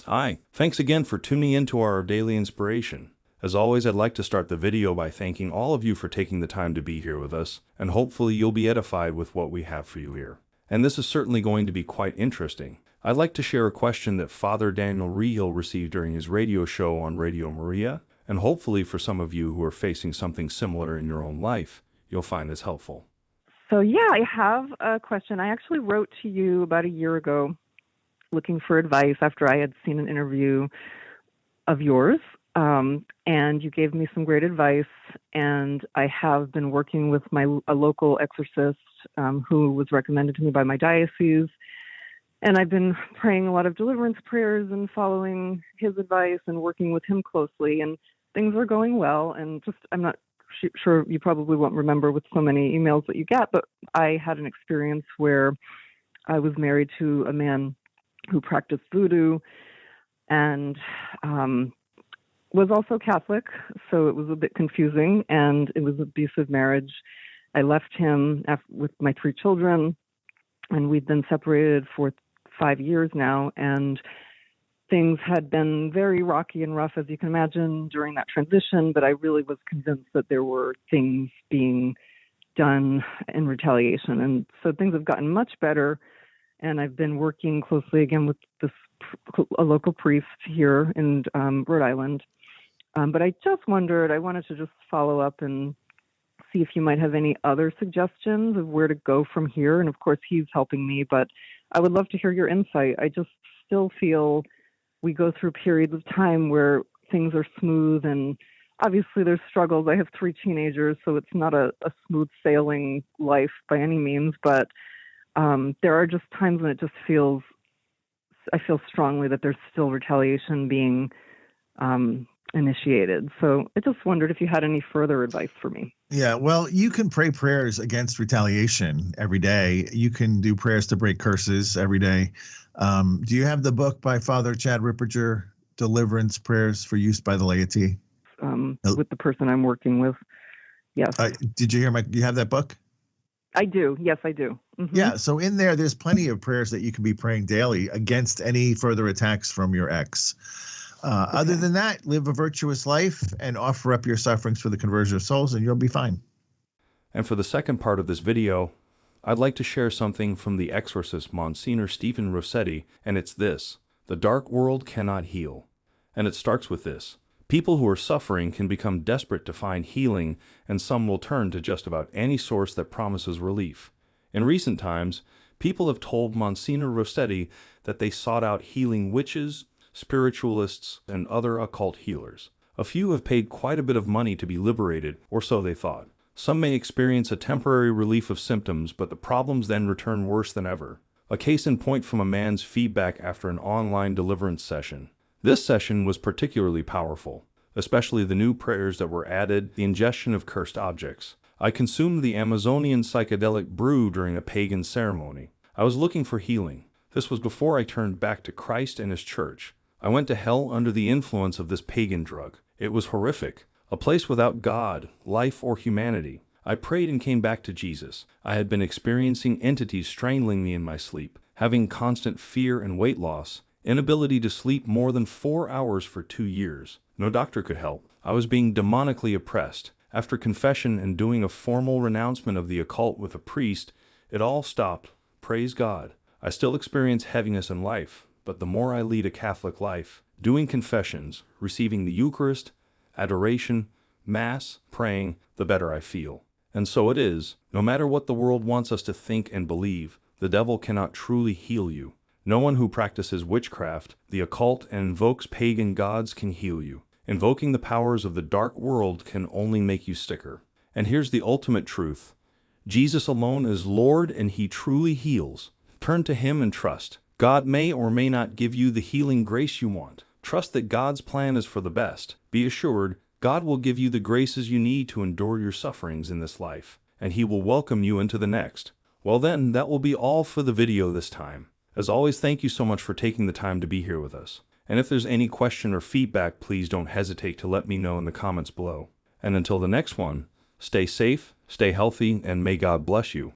Hi, thanks again for tuning in to our daily inspiration. As always, I'd like to start the video by thanking all of you for taking the time to be here with us, and hopefully you'll be edified with what we have for you here. And this is certainly going to be quite interesting. I'd like to share a question that Father Daniel Reehil received during his radio show on Radio Maria, and hopefully for some of you who are facing something similar in your own life, you'll find this helpful. So yeah, I have a question. I actually wrote to you about a year ago looking for advice after I had seen an interview of yours, and you gave me some great advice, and I have been working with a local exorcist who was recommended to me by my diocese, and I've been praying a lot of deliverance prayers and following his advice and working with him closely, and things are going well, and I'm not sure, you probably won't remember with so many emails that you get, but I had an experience where I was married to a man who practiced voodoo and was also Catholic, so it was a bit confusing, and it was an abusive marriage. I left him with my 3 children, and we've been separated for 5 years now, and things had been very rocky and rough, as you can imagine, during that transition, but I really was convinced that there were things being done in retaliation, and so things have gotten much better. And I've been working closely again with a local priest here in Rhode Island. But I just wondered, I wanted to just follow up and see if you might have any other suggestions of where to go from here. And of course, he's helping me, but I would love to hear your insight. I just still feel we go through periods of time where things are smooth, and obviously there's struggles. I have 3 teenagers, so it's not a smooth sailing life by any means, but there are just times when I feel strongly that there's still retaliation being initiated. So I just wondered if you had any further advice for me. Yeah, well, you can pray prayers against retaliation every day. You can do prayers to break curses every day. Do you have the book by Father Chad Ripperger, Deliverance Prayers for Use by the Laity? With the person I'm working with, yes. Did you hear you have that book? I do. Yes, I do. Mm-hmm. Yeah. So in there's plenty of prayers that you can be praying daily against any further attacks from your ex. Okay. Other than that, live a virtuous life and offer up your sufferings for the conversion of souls, and you'll be fine. And for the second part of this video, I'd like to share something from the exorcist Msgr Stephen Rossetti, and it's this: the dark world cannot heal. And it starts with this: people who are suffering can become desperate to find healing, and some will turn to just about any source that promises relief. In recent times, people have told Msgr Rossetti that they sought out healing witches, spiritualists, and other occult healers. A few have paid quite a bit of money to be liberated, or so they thought. Some may experience a temporary relief of symptoms, but the problems then return worse than ever. A case in point from a man's feedback after an online deliverance session. This session was particularly powerful, especially the new prayers that were added, the ingestion of cursed objects. I consumed the Amazonian psychedelic brew during a pagan ceremony. I was looking for healing. This was before I turned back to Christ and His church. I went to hell under the influence of this pagan drug. It was horrific, a place without God, life, or humanity. I prayed and came back to Jesus. I had been experiencing entities strangling me in my sleep, having constant fear and weight loss, inability to sleep more than 4 hours for 2 years. No doctor could help. I was being demonically oppressed. After confession and doing a formal renouncement of the occult with a priest, it all stopped. Praise God. I still experience heaviness in life, but the more I lead a Catholic life, doing confessions, receiving the Eucharist, adoration, Mass, praying, the better I feel. And so it is. No matter what the world wants us to think and believe, the devil cannot truly heal you. No one who practices witchcraft, the occult, and invokes pagan gods can heal you. Invoking the powers of the dark world can only make you sicker. And here's the ultimate truth: Jesus alone is Lord, and He truly heals. Turn to Him and trust. God may or may not give you the healing grace you want. Trust that God's plan is for the best. Be assured, God will give you the graces you need to endure your sufferings in this life, and He will welcome you into the next. Well then, that will be all for the video this time. As always, thank you so much for taking the time to be here with us. And if there's any question or feedback, please don't hesitate to let me know in the comments below. And until the next one, stay safe, stay healthy, and may God bless you.